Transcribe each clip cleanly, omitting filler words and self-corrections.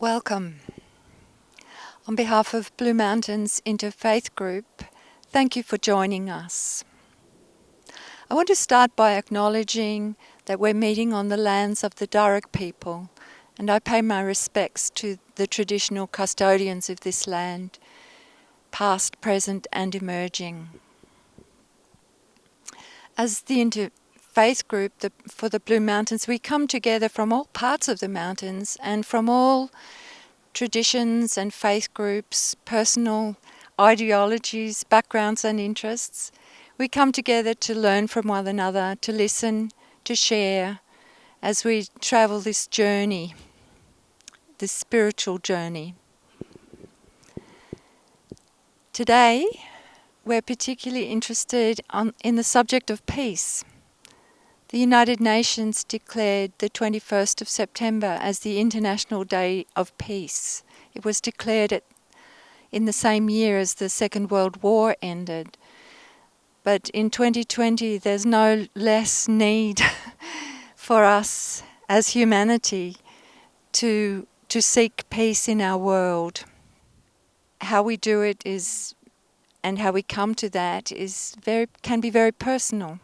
Welcome. On behalf of Blue Mountains Interfaith Group, thank you for joining us. I want to start by acknowledging that we're meeting on the lands of the Darug people, and I pay my respects to the traditional custodians of this land, past, present, and emerging. As the Interfaith Group for the Blue Mountains, we come together from all parts of the mountains and from all traditions and faith groups, personal ideologies, backgrounds and interests. We come together to learn from one another, to listen, to share as we travel this journey, this spiritual journey. Today, we're particularly interested in the subject of peace. The United Nations declared the 21st of September as the International Day of Peace. It was declared in the same year as the Second World War ended. But in 2020, there's no less need for us as humanity to seek peace in our world. How we do it and how we come to that can be very personal.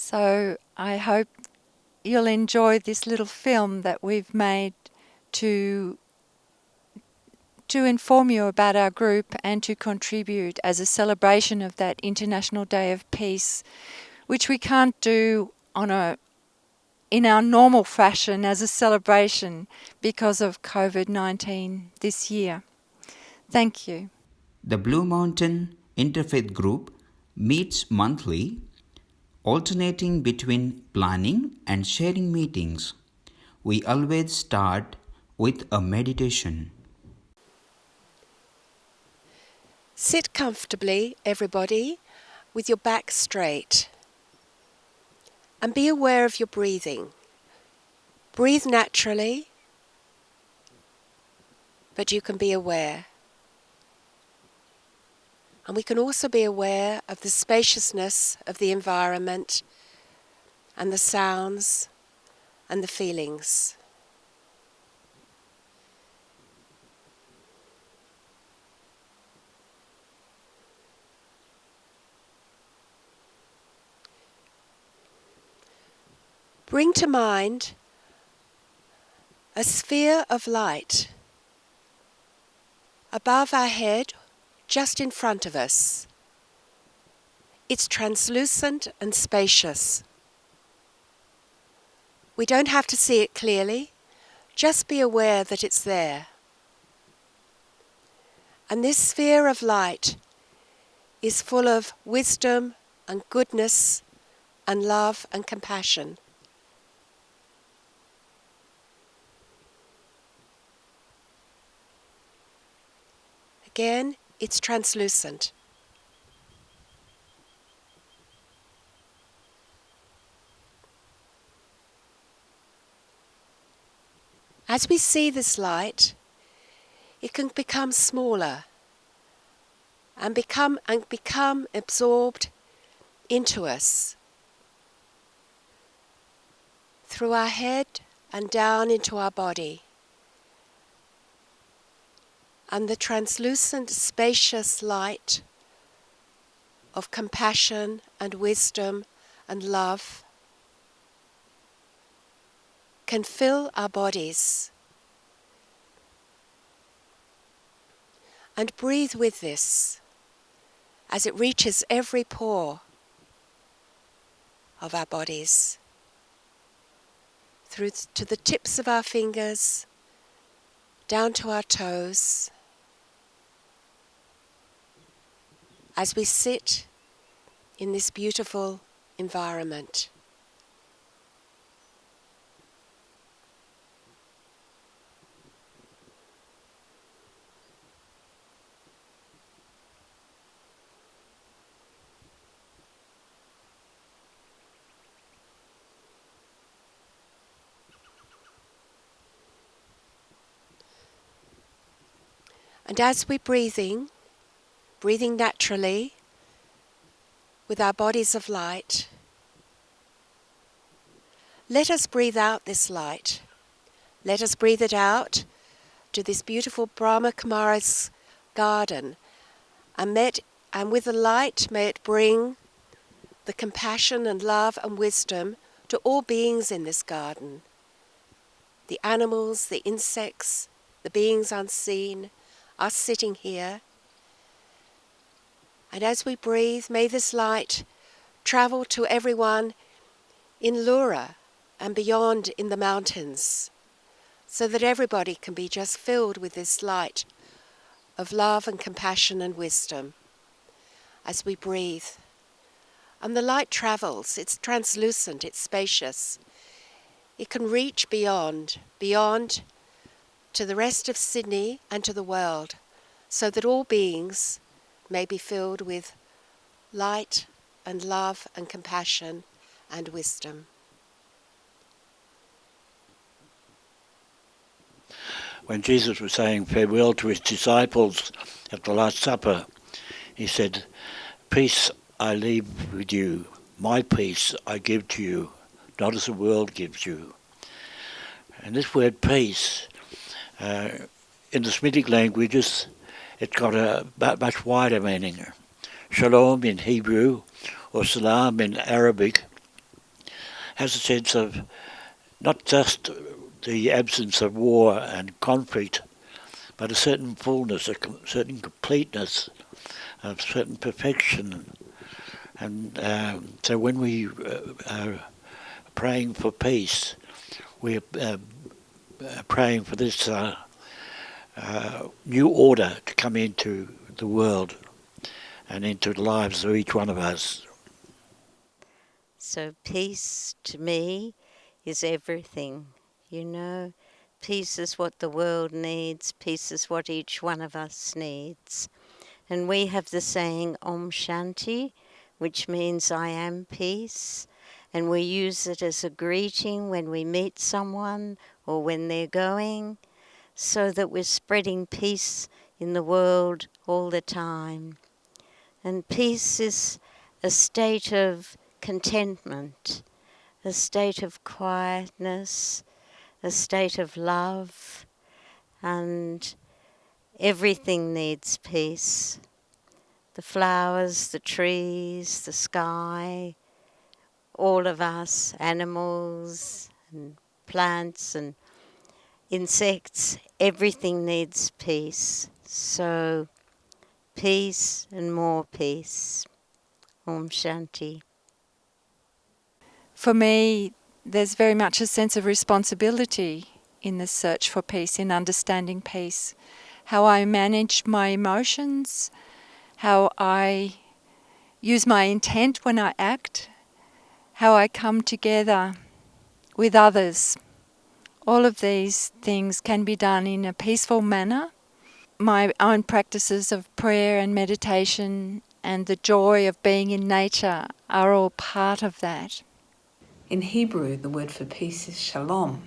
So I hope you'll enjoy this little film that we've made to inform you about our group and to contribute as a celebration of that International Day of Peace, which we can't do in our normal fashion as a celebration because of COVID-19 this year. Thank you. The Blue Mountain Interfaith Group meets monthly, alternating between planning and sharing meetings. We always start with a meditation. Sit comfortably, everybody, with your back straight. And be aware of your breathing. Breathe naturally, but you can be aware. And we can also be aware of the spaciousness of the environment and the sounds and the feelings. Bring to mind a sphere of light above our head, just in front of us. It's translucent and spacious. We don't have to see it clearly, just be aware that it's there. And this sphere of light is full of wisdom and goodness and love and compassion. Again, it's translucent. As we see this light, it can become smaller and become absorbed into us through our head and down into our body. And the translucent, spacious light of compassion and wisdom and love can fill our bodies. And breathe with this as it reaches every pore of our bodies, through to the tips of our fingers, down to our toes, as we sit in this beautiful environment. And as we're breathing naturally with our bodies of light, let us breathe out this light. Let us breathe it out to this beautiful Brahma Kumara's garden, and with the light may it bring the compassion and love and wisdom to all beings in this garden. The animals, the insects, the beings unseen, us sitting here. And as we breathe, may this light travel to everyone in Lura and beyond in the mountains, so that everybody can be just filled with this light of love and compassion and wisdom as we breathe. And the light travels, it's translucent, it's spacious. It can reach beyond to the rest of Sydney and to the world, so that all beings may be filled with light and love and compassion and wisdom. When Jesus was saying farewell to his disciples at the Last Supper, he said, "Peace I leave with you, my peace I give to you, not as the world gives you." And this word peace, in the Semitic languages, it's got a much wider meaning. Shalom in Hebrew, or salam in Arabic, has a sense of not just the absence of war and conflict, but a certain fullness, a certain completeness, a certain perfection. And so when we are praying for peace, we're praying for this new order to come into the world and into the lives of each one of us. So peace to me is everything. You know, peace is what the world needs, peace is what each one of us needs. And we have the saying Om Shanti, which means I am peace, and we use it as a greeting when we meet someone or when they're going, so that we're spreading peace in the world all the time. And peace is a state of contentment, a state of quietness, a state of love, and everything needs peace. The flowers, the trees, the sky, all of us, animals and plants and insects, everything needs peace. So peace and more peace. Om Shanti. For me, there's very much a sense of responsibility in the search for peace, in understanding peace. How I manage my emotions, how I use my intent when I act, how I come together with others. All of these things can be done in a peaceful manner. My own practices of prayer and meditation and the joy of being in nature are all part of that. In Hebrew, the word for peace is shalom,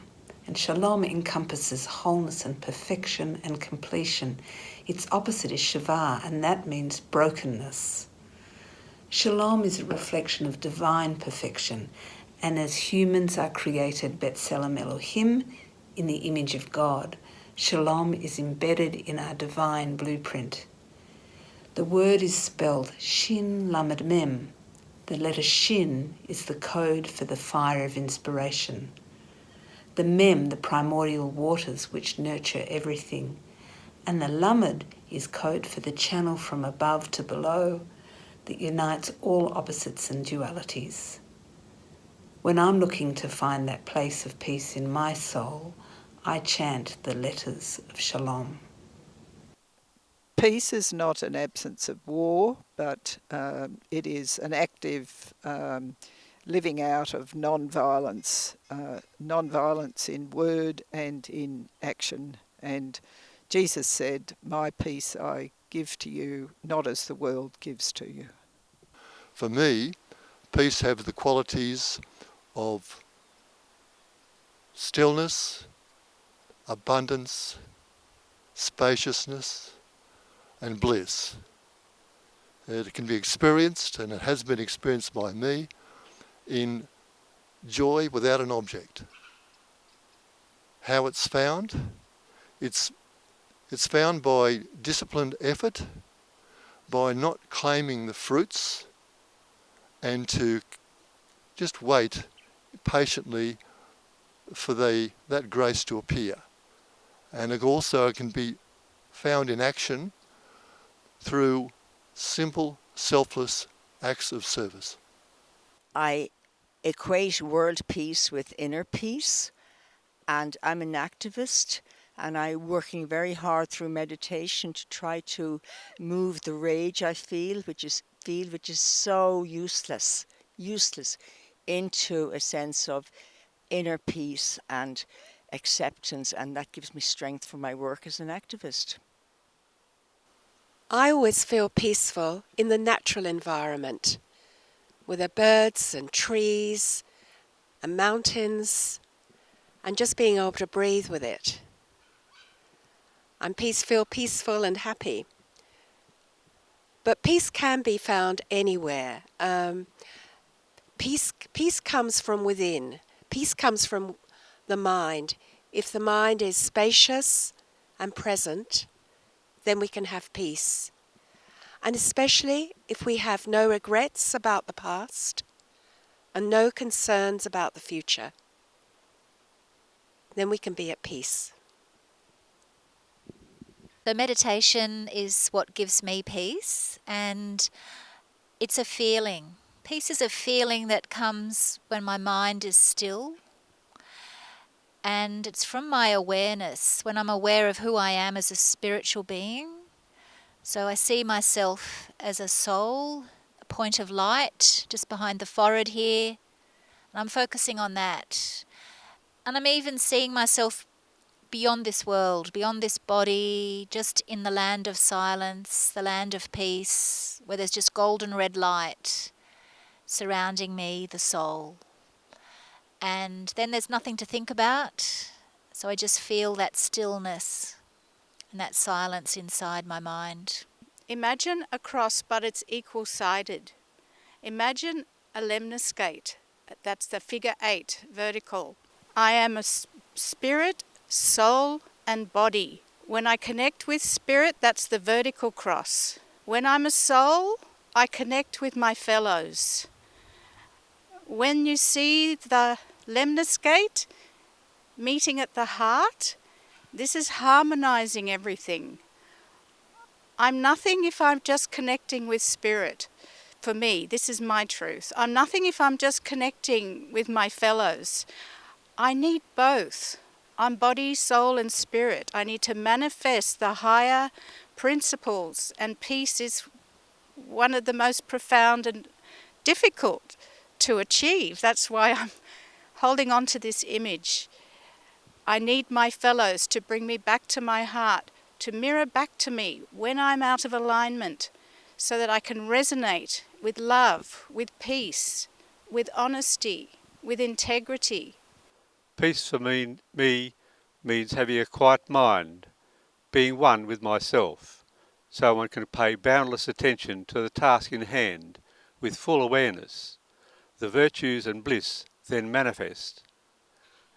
and shalom encompasses wholeness and perfection and completion. Its opposite is shavah, and that means brokenness. Shalom is a reflection of divine perfection, and as humans are created B'Tselem Elohim, in the image of God, shalom is embedded in our divine blueprint. The word is spelled Shin Lamed Mem. The letter Shin is the code for the fire of inspiration. The Mem, the primordial waters which nurture everything. And the Lamed is code for the channel from above to below that unites all opposites and dualities. When I'm looking to find that place of peace in my soul, I chant the letters of Shalom. Peace is not an absence of war, but it is an active living out of non-violence, non-violence in word and in action. And Jesus said, "My peace I give to you, not as the world gives to you." For me, peace has the qualities of stillness, abundance, spaciousness, and bliss. It can be experienced, and it has been experienced by me, in joy without an object. How it's found? It's It's found by disciplined effort, by not claiming the fruits, and to just wait patiently for that grace to appear. And it also can be found in action through simple, selfless acts of service. I equate world peace with inner peace, and I'm an activist, and I'm working very hard through meditation to try to move the rage I feel, which is so useless, into a sense of inner peace and acceptance, and that gives me strength for my work as an activist. I always feel peaceful in the natural environment, with the birds and trees and mountains, and just being able to breathe with it. Feel peaceful and happy. But peace can be found anywhere. Peace comes from within. Peace comes from the mind. If the mind is spacious and present, then we can have peace. And especially if we have no regrets about the past and no concerns about the future, then we can be at peace. So meditation is what gives me peace, and it's a feeling. Peace is a feeling that comes when my mind is still, and it's from my awareness, when I'm aware of who I am as a spiritual being. So I see myself as a soul, a point of light just behind the forehead here, and I'm focusing on that. And I'm even seeing myself beyond this world, beyond this body, just in the land of silence, the land of peace, where there's just golden red light surrounding me, the soul. And then there's nothing to think about, so I just feel that stillness and that silence inside my mind. Imagine a cross, but it's equal-sided. Imagine a lemniscate. That's the figure 8, vertical. I am a spirit, soul and body. When I connect with spirit, that's the vertical cross. When I'm a soul, I connect with my fellows. When you see the lemniscate meeting at the heart, this is harmonizing everything. I'm nothing if I'm just connecting with spirit. For me, this is my truth. I'm nothing if I'm just connecting with my fellows. I need both. I'm body, soul and spirit. I need to manifest the higher principles, and peace is one of the most profound and difficult to achieve. That's why I'm holding on to this image. I need my fellows to bring me back to my heart, to mirror back to me when I'm out of alignment, so that I can resonate with love, with peace, with honesty, with integrity. Peace for me means having a quiet mind, being one with myself, so one can pay boundless attention to the task in hand with full awareness. The virtues and bliss then manifest.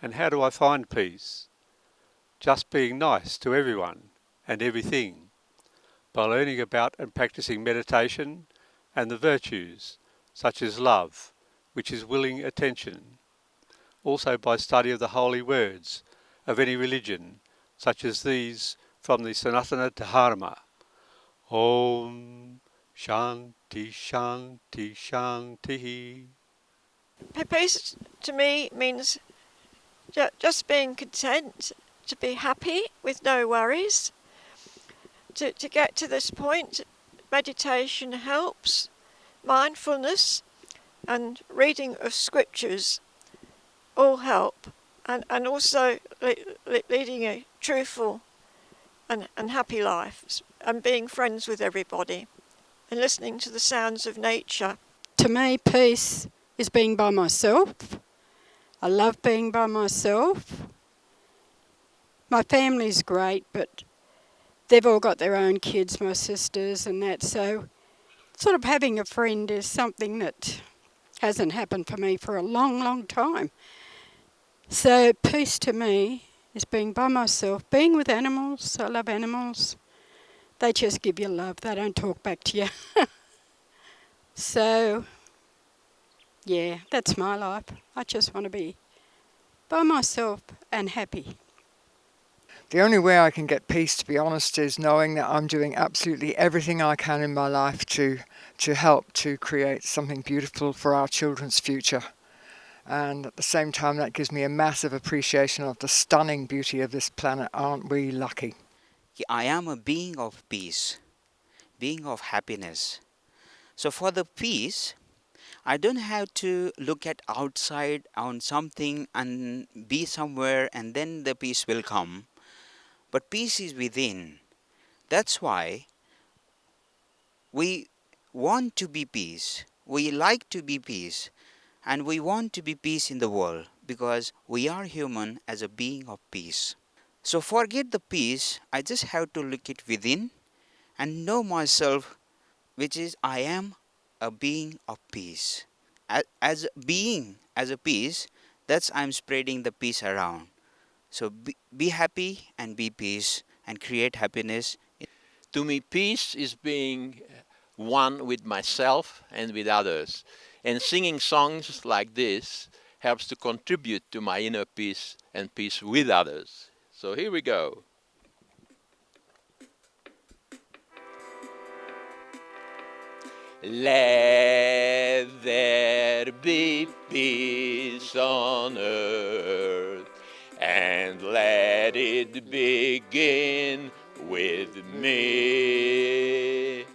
And how do I find peace? Just being nice to everyone and everything, by learning about and practicing meditation and the virtues, such as love, which is willing attention. Also by study of the holy words of any religion, such as these from the Sanatana Dharma. Om Shanti Shanti Shanti. Peace to me means just being content, to be happy with no worries. To get to this point, meditation helps, mindfulness and reading of scriptures all help, and also leading a truthful and happy life, and being friends with everybody and listening to the sounds of nature. To me, peace is being by myself. I love being by myself. My family's great, but they've all got their own kids, my sisters and that, so sort of having a friend is something that hasn't happened for me for a long, long time. So peace to me is being by myself, being with animals. I love animals. They just give you love. They don't talk back to you. So, yeah, that's my life. I just want to be by myself and happy. The only way I can get peace, to be honest, is knowing that I'm doing absolutely everything I can in my life to help to create something beautiful for our children's future. And at the same time, that gives me a massive appreciation of the stunning beauty of this planet. Aren't we lucky? I am a being of peace, being of happiness. So for the peace, I don't have to look at outside on something and be somewhere and then the peace will come. But peace is within. That's why we want to be peace. We like to be peace. And we want to be peace in the world because we are human as a being of peace. So forget the peace. I just have to look it within and know myself, which is I am a being of peace. As a being, as a peace, that's I'm spreading the peace around. So be happy and be peace and create happiness. To me, peace is being one with myself and with others. And singing songs like this helps to contribute to my inner peace and peace with others. So here we go. Let there be peace on earth, and let it begin with me.